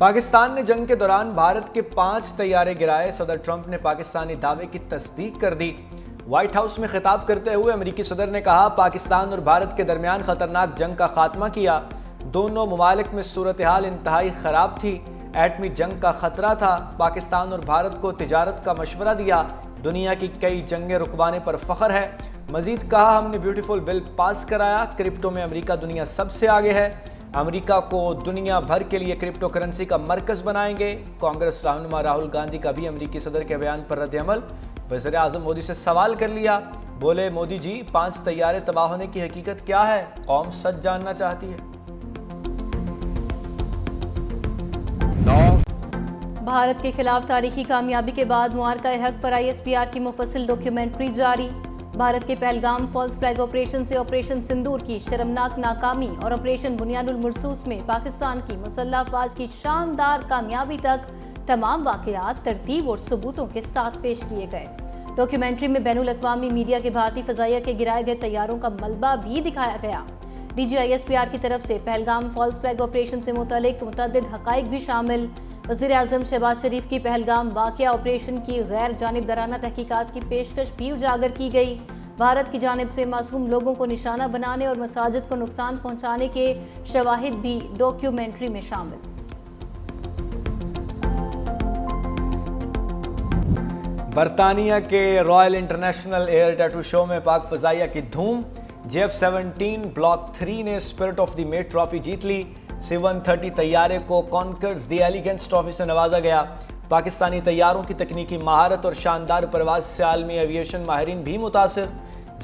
پاکستان نے جنگ کے دوران بھارت کے 5 طیارے گرائے۔ صدر ٹرمپ نے پاکستانی دعوے کی تصدیق کر دی۔ وائٹ ہاؤس میں خطاب کرتے ہوئے امریکی صدر نے کہا، پاکستان اور بھارت کے درمیان خطرناک جنگ کا خاتمہ کیا۔ دونوں ممالک میں صورتحال انتہائی خراب تھی۔ ایٹمی جنگ کا خطرہ تھا۔ پاکستان اور بھارت کو تجارت کا مشورہ دیا۔ دنیا کی کئی جنگیں رکوانے پر فخر ہے۔ مزید کہا، ہم نے بیوٹیفل بل پاس کرایا۔ کرپٹو میں امریکہ دنیا سب سے آگے ہے۔ امریکہ کو دنیا بھر کے لیے کرپٹو کرنسی کا مرکز بنائیں گے۔ کانگریس رہنما راہل گاندھی کا بھی امریکی صدر کے بیان پر رد عمل۔ وزیر اعظم مودی سے سوال کر لیا۔ بولے، مودی جی، 5 طیارے تباہ ہونے کی حقیقت کیا ہے؟ قوم سچ جاننا چاہتی ہے۔ بھارت کے خلاف تاریخی کامیابی کے بعد معرکہ حق پر ISPR کی مفصل ڈاکیومنٹری جاری۔ بھارت کے پہلگام فالس فلیگ آپریشن سے آپریشن سندور کی شرمناک ناکامی اور آپریشن بنیاد المرصوص میں پاکستان کی مسلح افواج کی شاندار کامیابی تک تمام واقعات ترتیب اور ثبوتوں کے ساتھ پیش کیے گئے۔ ڈاکیومنٹری میں بین الاقوامی میڈیا کے بھارتی فضائیہ کے گرائے گئے طیاروں کا ملبہ بھی دکھایا گیا۔ DG ISPR کی طرف سے پہلگام فالس فلیگ آپریشن سے متعلق متعدد حقائق بھی شامل۔ وزیر اعظم شہباز شریف کی پہلگام واقعہ آپریشن کی غیر جانبدارانہ تحقیقات کی پیشکش بھی اجاگر کی گئی۔ بھارت کی جانب سے معصوم لوگوں کو نشانہ بنانے اور مساجد کو نقصان پہنچانے کے شواہد بھی ڈاکیومنٹری میں شامل۔ برطانیہ کے رائل انٹرنیشنل ایئر ٹیٹو شو میں پاک فضائیہ کی دھوم۔ JF-17 بلاک 3 نے spirit of the may trophy جیت لی۔ C-130 طیارے کو کانکرز دی ایلیگنس ٹرافی سے نوازا گیا۔ پاکستانی طیاروں کی تکنیکی مہارت اور شاندار پرواز سے عالمی ایویشن ماہرین بھی متاثر۔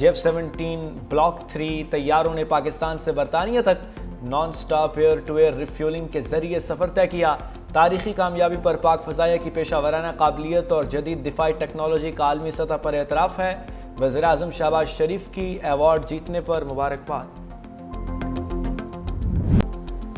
JF-17 بلاک 3 طیاروں نے پاکستان سے برطانیہ تک non stop air to air refuelling کے ذریعے سفر طے کیا۔ تاریخی کامیابی پر پاک فضائیہ کی پیشہ ورانہ قابلیت اور جدید دفاعی ٹیکنالوجی کا عالمی سطح پر اعتراف ہے۔ وزیر اعظم شہباز شریف کی ایوارڈ جیتنے پر مبارکباد۔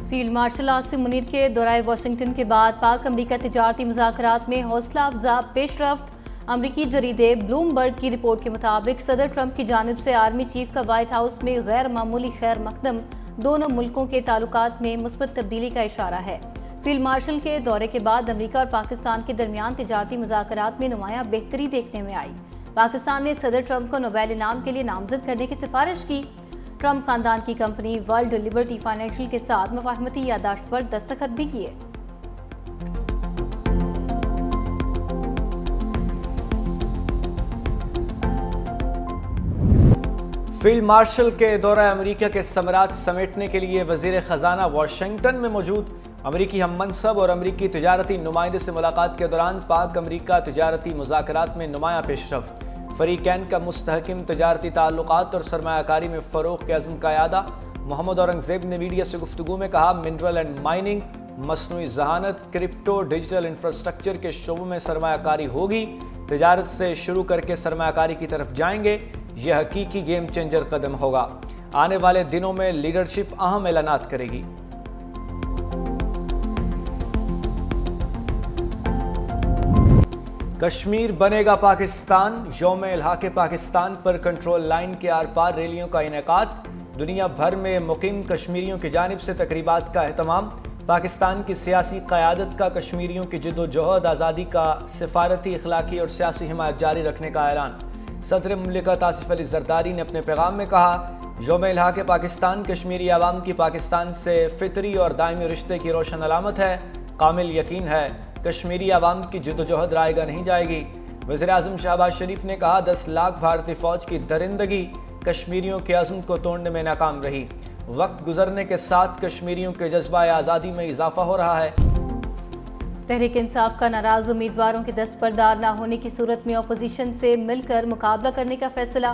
فیلڈ مارشل عاصم منیر کے دورہ واشنگٹن کے بعد پاک امریکہ تجارتی مذاکرات میں حوصلہ افزا پیش رفت۔ امریکی جریدے بلومبرگ کی رپورٹ کے مطابق صدر ٹرمپ کی جانب سے آرمی چیف کا وائٹ ہاؤس میں غیر معمولی خیر مقدم دونوں ملکوں کے تعلقات میں مثبت تبدیلی کا اشارہ ہے۔ فیلڈ مارشل کے دورے کے بعد امریکہ اور پاکستان کے درمیان تجارتی مذاکرات میں نمایاں بہتری دیکھنے میں آئی۔ پاکستان نے صدر ٹرمپ کو نوبیل انعام کے لیے نامزد کرنے کی سفارش کی۔ ٹرمپ خاندان کی کمپنی ورلڈ لبرٹی فائنینشل کے ساتھ مفاہمتی یادداشت پر دستخط بھی کیے۔ فیلڈ مارشل کے دورہ امریکہ کے ثمرات سمیٹنے کے لیے وزیر خزانہ واشنگٹن میں موجود۔ امریکی ہم منصب اور امریکی تجارتی نمائندے سے ملاقات کے دوران پاک امریکہ تجارتی مذاکرات میں نمایاں پیش رفت۔ فریقین کا مستحکم تجارتی تعلقات اور سرمایہ کاری میں فروغ کے عزم کا اعادہ۔ محمد اورنگزیب نے میڈیا سے گفتگو میں کہا، منرل اینڈ مائننگ، مصنوعی ذہانت، کرپٹو، ڈیجیٹل انفراسٹرکچر کے شعبوں میں سرمایہ کاری ہوگی۔ تجارت سے شروع کر کے سرمایہ کاری کی طرف جائیں گے۔ یہ حقیقی گیم چینجر قدم ہوگا۔ آنے والے دنوں میں لیڈرشپ اہم اعلانات کرے گی۔ کشمیر بنے گا پاکستان، یوم الحاق پاکستان پر کنٹرول لائن کے آر پار ریلیوں کا انعقاد۔ دنیا بھر میں مقیم کشمیریوں کی جانب سے تقریبات کا اہتمام۔ پاکستان کی سیاسی قیادت کا کشمیریوں کی جد و جہد آزادی کا سفارتی، اخلاقی اور سیاسی حمایت جاری رکھنے کا اعلان۔ صدر مملکت آصف علی زرداری نے اپنے پیغام میں کہا، یوم الحاق پاکستان کشمیری عوام کی پاکستان سے فطری اور دائمی رشتے کی روشن علامت ہے۔ کامل یقین ہے کشمیری عوام کی جد و جہد رائے گاہ نہیں جائے گی۔ وزیر اعظم شہباز شریف نے کہا، 10 لاکھ بھارتی فوج کی درندگی کشمیریوں کے عزم کو توڑنے میں ناکام رہی۔ وقت گزرنے کے ساتھ کشمیریوں کے جذبہ آزادی میں اضافہ ہو رہا ہے۔ تحریک انصاف کا ناراض امیدواروں کے دستبردار نہ ہونے کی صورت میں اپوزیشن سے مل کر مقابلہ کرنے کا فیصلہ۔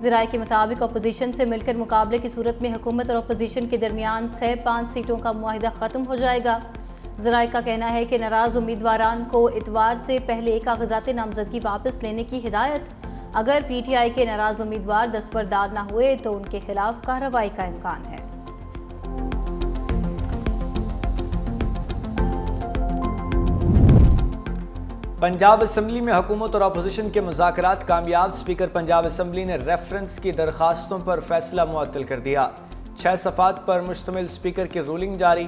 ذرائع کے مطابق اپوزیشن سے مل کر مقابلے کی صورت میں حکومت اور اپوزیشن کے درمیان 6-5 سیٹوں کا معاہدہ ختم ہو جائے گا۔ ذرائع کا کہنا ہے کہ ناراض امیدواران کو اتوار سے پہلے کاغذات نامزدگی واپس لینے کی ہدایت۔ اگر PTI کے ناراض امیدوار دستبردار نہ ہوئے تو ان کے خلاف کارروائی کا امکان ہے۔ پنجاب اسمبلی میں حکومت اور اپوزیشن کے مذاکرات کامیاب۔ اسپیکر پنجاب اسمبلی نے ریفرنس کی درخواستوں پر فیصلہ معطل کر دیا۔ 6 صفحات پر مشتمل اسپیکر کی رولنگ جاری۔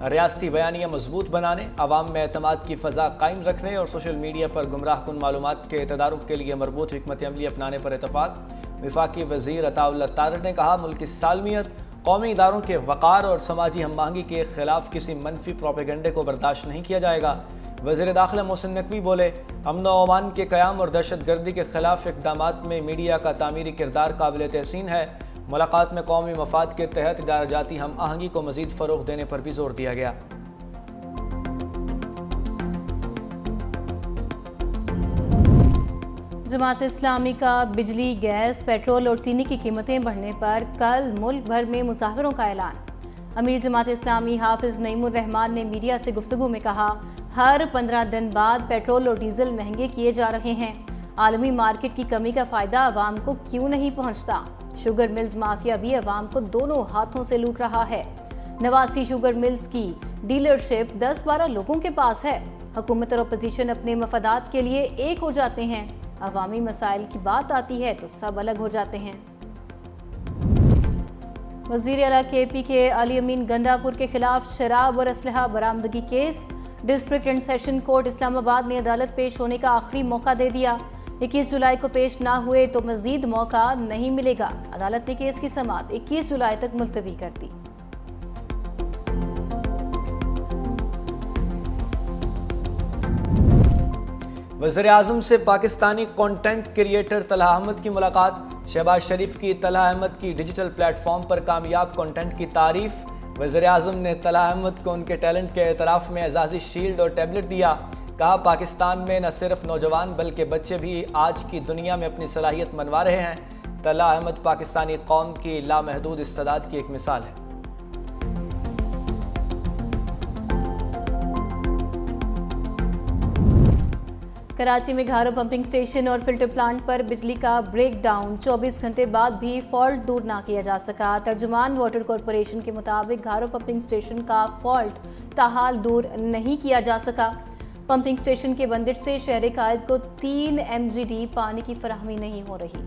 ریاستی بیانیہ مضبوط بنانے، عوام میں اعتماد کی فضا قائم رکھنے اور سوشل میڈیا پر گمراہ کن معلومات کے تدارک کے لیے مربوط حکمت عملی اپنانے پر اتفاق۔ وفاقی وزیر عطا اللہ طاہر نے کہا ملک کی سالمیت، قومی اداروں کے وقار اور سماجی ہم آہنگی کے خلاف کسی منفی پروپیگنڈے کو برداشت نہیں کیا جائے گا۔ وزیر داخلہ محسن نقوی بولے امن و امان کے قیام اور دہشت گردی کے خلاف اقدامات میں میڈیا کا تعمیری کردار قابل تحسین ہے۔ ملاقات میں قومی مفاد کے تحت ادارہ جاتی ہم آہنگی کو مزید فروغ دینے پر بھی زور دیا گیا۔ جماعت اسلامی کا بجلی، گیس، پیٹرول اور چینی کی قیمتیں بڑھنے پر کل ملک بھر میں مظاہروں کا اعلان۔ امیر جماعت اسلامی حافظ نعیم الرحمان نے میڈیا سے گفتگو میں کہا ہر 15 دن بعد پیٹرول اور ڈیزل مہنگے کیے جا رہے ہیں، عالمی مارکیٹ کی کمی کا فائدہ عوام کو کیوں نہیں پہنچتا؟ شوگر ملز مافیا بھی عوام کو دونوں ہاتھوں سے لوٹ رہا ہے۔ 89 شوگر ملز کی ڈیلرشپ 10-12 لوگوں کے پاس ہے۔ حکومت اور اپوزیشن اپنے مفادات کے لیے ایک ہو جاتے ہیں، عوامی مسائل کی بات آتی ہے تو سب الگ ہو جاتے ہیں۔ وزیر اعلیٰ کے پی کے علی امین گنڈا پور کے خلاف شراب اور اسلحہ برآمدگی کیس، district and session court Islamabad نے عدالت پیش ہونے کا آخری موقع دے دیا۔ 21 جولائی کو پیش نہ ہوئے تو مزید موقع نہیں ملے گا۔ عدالت نے کیس کی سماعت 21 جولائی تک ملتوی کر دی۔ وزیر اعظم سے پاکستانی کنٹینٹ کریئٹر طلحہ احمد کی ملاقات۔ شہباز شریف کی طلحہ احمد کی ڈیجیٹل پلیٹ فارم پر کامیاب کنٹینٹ کی تعریف۔ وزیر اعظم نے طلحہ احمد کو ان کے ٹیلنٹ کے اعتراف میں اعزازی شیلڈ اور ٹیبلٹ دیا۔ کہا پاکستان میں نہ صرف نوجوان بلکہ بچے بھی آج کی دنیا میں اپنی صلاحیت منوا رہے ہیں۔ طلحہ احمد پاکستانی قوم کی لامحدود استعداد کی ایک مثال ہے۔ کراچی میں گھارو پمپنگ سٹیشن اور فلٹر پلانٹ پر بجلی کا بریک ڈاؤن، 24 گھنٹے بعد بھی فالٹ دور نہ کیا جا سکا۔ ترجمان واٹر کارپوریشن کے مطابق گھارو پمپنگ سٹیشن کا فالٹ تاحال دور نہیں کیا جا سکا۔ پمپنگ سٹیشن کے بندش سے شہر قائد کو 3 MGD پانی کی فراہمی نہیں ہو رہی۔